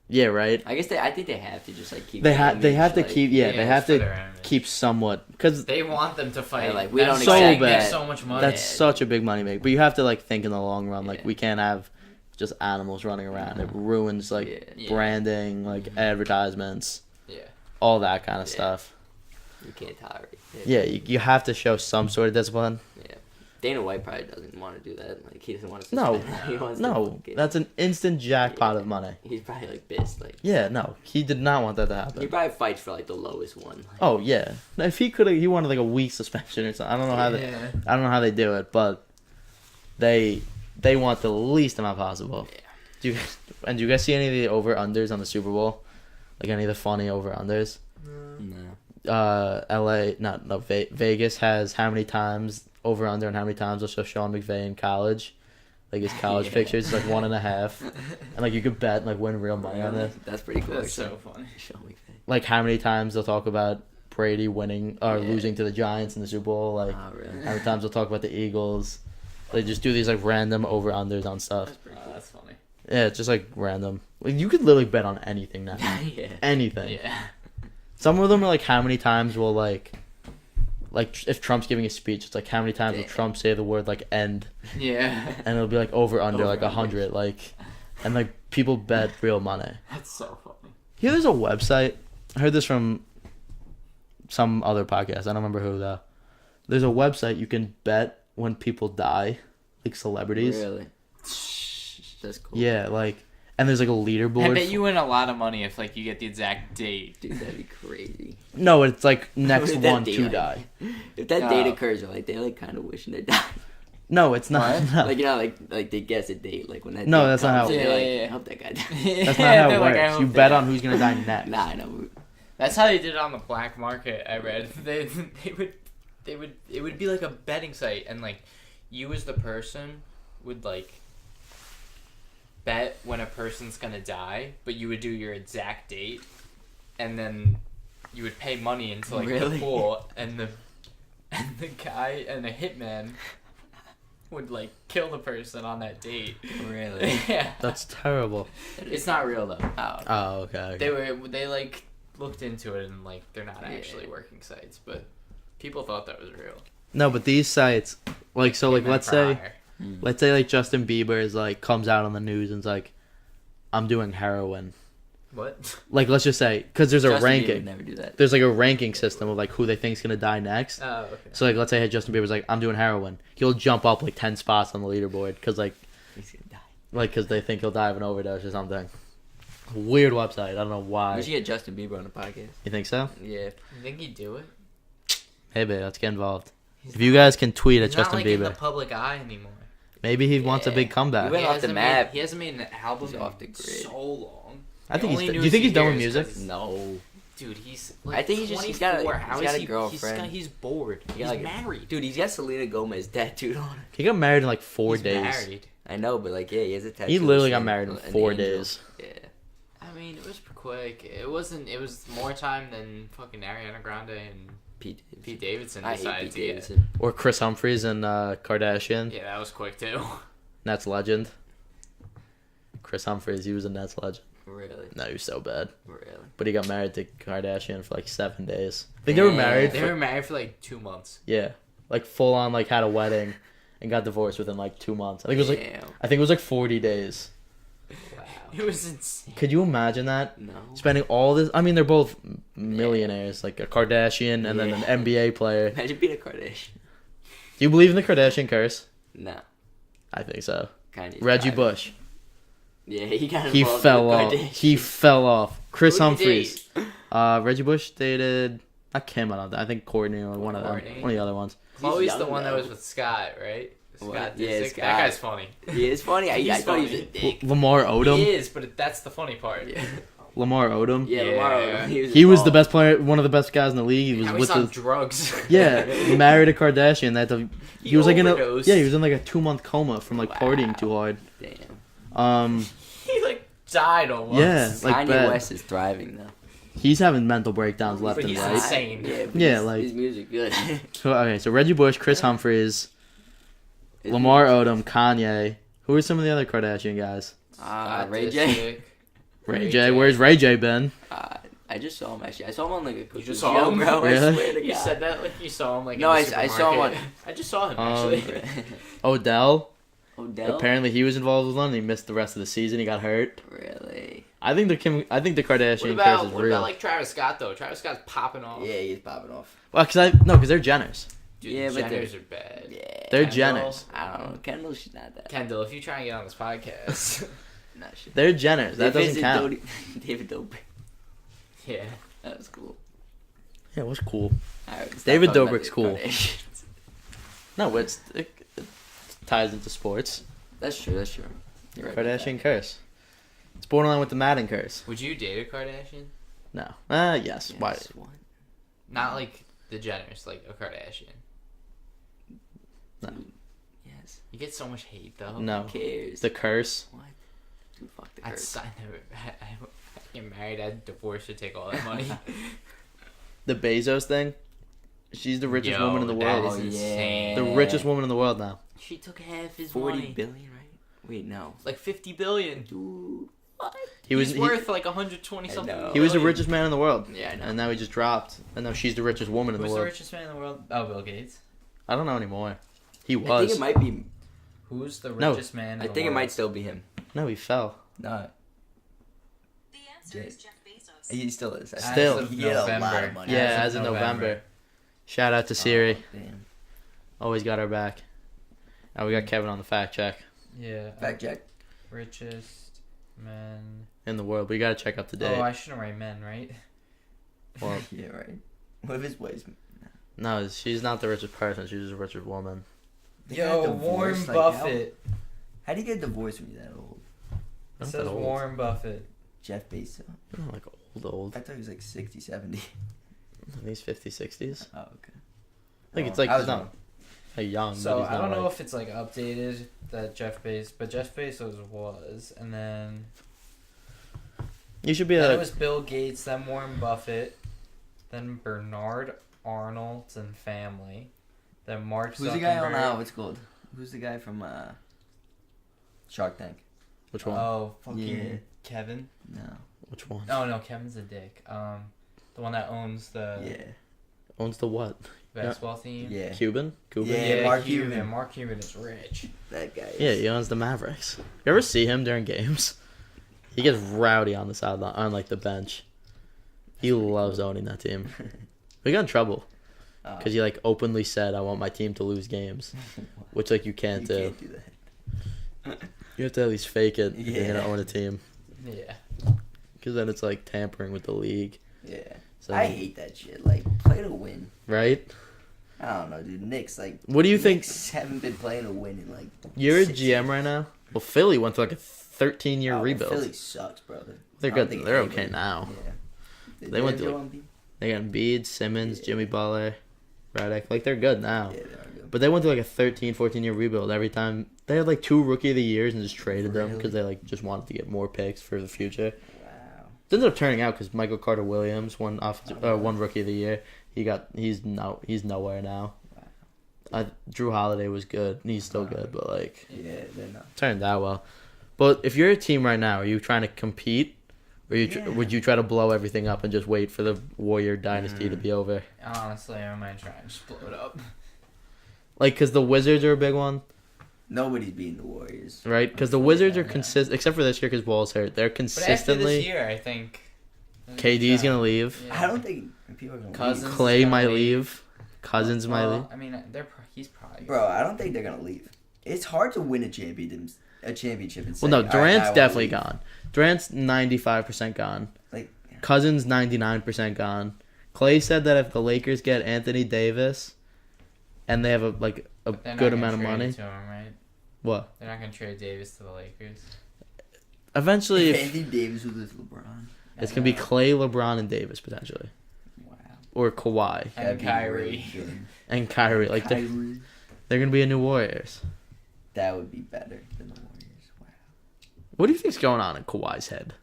Yeah, right. I guess I think they have to just like keep. They their have image, to like, keep Yeah, they have it's for to their image. keep somewhat because They want them to fight. Yeah, like, we don't That's expect so that. so much money. that's such a big money make. But you have to like think in the long run. Like Yeah. we can't have just animals running around. It ruins like Yeah. Yeah. branding, like advertisements, Yeah. all that kind of Yeah. stuff. You can't tolerate it. Yeah, you have to show some sort of discipline. Yeah. Dana White probably doesn't want to do that. Like he doesn't want to. No, suspend them. He wants to no, fucking- that's an instant jackpot Yeah. of money. He's probably like pissed. Like Yeah, no, he did not want that to he happen. probably fights for like the lowest one. Like, Oh yeah, now, if he could have, he wanted like a week suspension or something. I don't know how they, Yeah. I don't know how they do it, but they want the least amount possible. Yeah. Do you guys see any of the over unders on the Super Bowl? Like any of the funny over unders? No. Vegas has how many times over under and how many times they'll show Sean McVay in college, like his college Yeah. pictures, like 1.5, and like you could bet and like win real money on this. That's pretty cool. That's actually. so funny. Show McVay. Like how many times they'll talk about Brady winning or Yeah. losing to the Giants in the Super Bowl. Like, Oh, really? how many times they'll talk about the Eagles. They just do these like random over-unders on stuff. That's pretty cool. That's funny. Yeah, it's just like random. Like, you could literally bet on anything now. Yeah. Anything. Yeah. Some of them are like, how many times will like if Trump's giving a speech, it's like how many times will Damn. Trump say the word like end, Yeah. and it'll be like over like Over-under. 100, like, and like people bet real money. That's so funny. Here, there's a website. I heard this from some other podcast. I don't remember who though. There's a website you can bet when people die, like celebrities. Really? That's cool. Yeah, like, and there's like a leaderboard. I bet you win a lot of money if like you get the exact date. Dude, that'd be crazy. No, it's like next If that one date, to like- die. If that date Oh. occurs, like they like kind of wishing they died. No, it's not. What? No. Like, you know, like they guess a date, like when that. No, date that's not how comes, it and they're works. like, Yeah, yeah, I hope that guy dies. That's not how it They're like, I works. hope You they bet die. on who's gonna die next. Nah, I know. That's how they did it on the black market. I read they would it would be like a betting site, and like you as the person would like bet when a person's gonna die, but you would do your exact date, and then you would pay money into like the Really? pool, and the guy and the hitman would like kill the person on that date. Really? Yeah, That's terrible. it's not real though. Oh, Oh, okay. They like looked into it, and like they're not Yeah. actually working sites, but people thought that was real. No, but these sites, like, so, like, Hitman let's for say, hire. let's say, like, Justin Bieber is like comes out on the news and's like, I'm doing heroin. What? Like, let's just say, because there's a Justin Bieber would ranking. never do that. There's like a ranking system of like who they think's gonna die next. Oh, okay. So like, let's say Justin Bieber's like, I'm doing heroin. He'll jump up like 10 spots on the leaderboard because He's gonna die. because they think he'll die of an overdose or something. Weird website. I don't know why. We should get Justin Bieber on the podcast. You think so? Yeah. You think he'd do it? Hey, babe, let's get involved. He's If you guys can tweet at he's Justin not like in the Bieber, public eye anymore. maybe he wants a Yeah. big comeback. He went off the map. He hasn't made an album He's in off the grid. so long. I think The only he's. Do you news think he he's done with hears music? 'cause- No. Dude, he's. I think he's just- he's got a- 24. he's How got is a he? girlfriend. He's bored. He He's got, like, married. Dude, he's got Selena Gomez tattooed on him. He got married in like 4 He's days. married. I know, but like, yeah, he has a tattoo. He literally got of married in an 4 angel. days. Yeah. I mean, it was quick. It wasn't. It was more time than fucking Ariana Grande and Pete Davidson I hate decided Pete to get. Davidson. Or Chris Humphries and Kardashian. Yeah, that was quick too. Nets legend. Chris Humphries, he was a Nets legend. Really? No, he was so bad. Really? But he got married to Kardashian for like 7 days. I think they were married. They For, were married for like 2 months. yeah, like full on, like had a wedding, and got divorced within like 2 months. I think it was like Damn. 40 days. Wow. It was insane. Could you imagine that? No. Spending all this. I mean, they're both millionaires, like a Kardashian and then Yeah. an NBA player. Imagine being a Kardashian. Do you believe in the Kardashian curse? No. I think so. Kind of. Reggie Bush. Yeah, he got He involved fell with off. Kardashian. He fell off. Chris Who'd he Humphries. Reggie Bush dated not Kim. I don't think. I think Courtney or one of them. Courtney. One of the other ones. Chloe's young, the one that though. was with Scott, right? What? Scott Yeah, Disick. Scott. That guy's funny. Yeah, it's funny. I He's thought he was a funny. dick. Lamar Odom. He is, but that's the funny part. Yeah. Lamar Odom. Yeah, Yeah. Lamar. He was the involved. best player, one of the best guys in the league. He was How with he's on the drugs. yeah, married a Kardashian. He was like in a overdosed. he was in like a 2-month coma from like Wow. partying too hard. Damn. He like died almost. Yeah, like Kanye bad. West is thriving though. He's having mental breakdowns left But and he's right. insane. Yeah, but Yeah, his, like- his music good. So okay, so Reggie Bush, Chris Humphries, Lamar Odom, Kanye. Who are some of the other Kardashian guys? Scott Ray J. Disick. Ray J. Where's Ray J been? I just saw him actually. I saw him on like a You cookie just show, saw him? bro. I Really? swear to You God. said that like you saw him like No, in the I saw him supermarket. I just saw him actually. Odell. Odell. Apparently he was involved with one. And he missed the rest of the season. He got hurt. Really? I think the Kardashian What curse is about real. like Travis Scott though? Travis Scott's popping off. Yeah, he's popping off. Well, because they're Jenners. Dude, Yeah, the but Jenners are bad. Yeah. They're Kendall. Jenners. I don't know. Kendall, she's not that. Kendall, if you try and get on this podcast, No, shit. They're Jenners. That They doesn't visited count. David Dobrik. yeah. That was cool. Yeah, it was cool. Alright, stop David talking about Dobrik's the cool. Kardashians. No, it ties into sports. That's true. That's true. You're right. Kardashian curse. It's borderline with the Madden curse. Would you date a Kardashian? No. Yes. Why? Yes, what? Not like the Jenners, like a Kardashian. No. Yes. You get so much hate though. No. Who cares? The curse. What? Dude, fuck the I'd curse. sign I'd get married, I'd divorce to take all that money. the Bezos thing. She's the richest woman in the That world. is insane. The richest woman in the world now. She took half his 40 money. billion, right? Wait, no. Like 50 billion. Dude. He's worth like 120 something. know. He was the billion. richest man in the world. Yeah, I know. And now he just dropped. And now she's the richest woman in Who's the the world. richest man in the world? Oh, Bill Gates. I don't know anymore. He I was. think it might be. Who's the No. richest man in I the think it world? might still be him. No, he fell. No, The answer is Jeff Bezos. he still is. I Still. think. As of He had a lot November. of money. Yeah, As as of of November. Shout out to Siri. Oh, damn. Always got our back. And we got Kevin on the fact check Yeah. Fact check. Richest men. in the world. But you got to check up to date. Oh, I shouldn't write men, right? Well, Yeah, right. What if his wife's? no, she's not the richest person. She's just the richest woman. They got Yo, divorced, Warren like, Buffett. How do you get divorced when you're that old? It Not says that old. Warren Buffett. Jeff Bezos. Not like old. I thought he was like 60, 70. I think he's 50s, 60s. Oh, okay. I think it's like I he's was not wrong. like young. So but he's I not don't know like, if it's like updated that Jeff Bezos, but Jeff Bezos was, and then you should be then it a. was Bill Gates, then Warren Buffett, then Bernard Arnold's and family, then Mark Zuckerberg. Who's the guy on what's it called? Who's the guy from Shark Tank? Which one? Oh, fucking Yeah. Kevin. No. Which one? Oh no, Kevin's a dick. The one that owns the Yeah. Owns the what? basketball team. Yeah. Cuban? Cuban? Yeah. Mark Cuban. Mark Cuban is rich. That guy. Yeah, he owns the Mavericks. You ever see him during games? He gets rowdy on the sideline, on like the bench. He loves owning that team. We got in trouble because he like openly said, "I want my team to lose games," which like you can't you do. can't do that. You have to at least fake it. If you're Yeah. gonna own a team, Yeah. because then it's like tampering with the league. Yeah. So I hate that shit. Like, play to win. right? I don't know, dude. Knicks, like. What do you think? Knicks haven't been playing to win in like. You're a 6 GM years. right now. Well, Philly went through like a 13-year Oh, rebuild. Philly sucks, brother. They're I don't good. think They're anybody- okay now. Yeah. They went Joel through, Embiid? They got Embiid, Simmons, Yeah. Jimmy Butler, Redick. Like they're good now. Yeah, they are good. But they went through like a 13, 14-year rebuild every time. They had like 2 rookie of the years and just traded them Really? because they like just wanted to get more picks for the future. Wow. It ended up turning out because Michael Carter Williams won one rookie of the year. He's nowhere now. Wow. Drew Holiday was good. And he's still good, but like Yeah, they're not. turned out well. But if you're a team right now, are you trying to compete, or would you try to blow everything up and just wait for the Warrior dynasty to be over? Honestly, I might try and just blow it up. Like, because the Wizards are a big one, Nobody's beating the Warriors. right? Because the Wizards are Yeah. consistent, except for this year because Wall's hurt. They're But after this consistently. year, I think KD's gonna leave. Yeah. I don't think people are gonna Cousins. leave. Clay gonna might leave. leave. Cousins might leave. I mean, he's probably. Bro, I don't think they're gonna leave. It's hard to win a championship. And Well, say, no, "All right, I Durant's wanna definitely leave." gone. Durant's 95% gone. Like, Cousins 99% gone. Clay said that if the Lakers get Anthony Davis, and they have a They're not good gonna amount of trade money, To him, right? what? They're not gonna trade Davis to the Lakers. Eventually, if if Anthony Davis was with LeBron. it's gonna be Clay, LeBron, and Davis potentially, Wow. or Kawhi And That'd be Kyrie. really good. and Kyrie. Like Kyrie. they're gonna be a new Warriors. That would be better than the Warriors. Wow. What do you think's going on in Kawhi's head?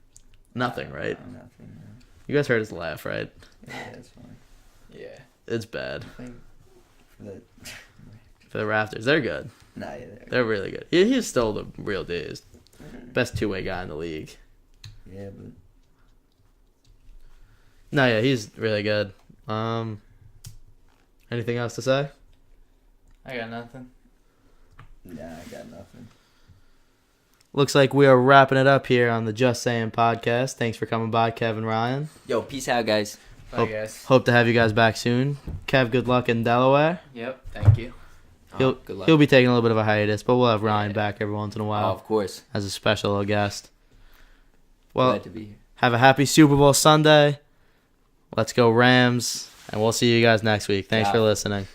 Nothing, right? Nothing. Man. You guys heard his laugh, right? Yeah, that's fine. Yeah. It's bad I think for the. for the Raptors. They're good. Nah, yeah, They're really good. He's still the real deal. He's best 2-way guy in the league. Yeah, but No, yeah, he's really good. Anything else to say? I got nothing. nah, I got nothing. Looks like we are wrapping it up here on the Just Saying podcast. Thanks for coming by, Kevin Ryan. Yo, peace out, guys. Bye, guys. Hope to have you guys back soon. Kev, good luck in Delaware. Yep. Thank you. Good luck. He'll be taking a little bit of a hiatus, but we'll have Ryan back every once in a Oh, while of course. as a special guest. Well, Glad to be here. have a happy Super Bowl Sunday. Let's go Rams, and we'll see you guys next week. Thanks Yeah. for listening.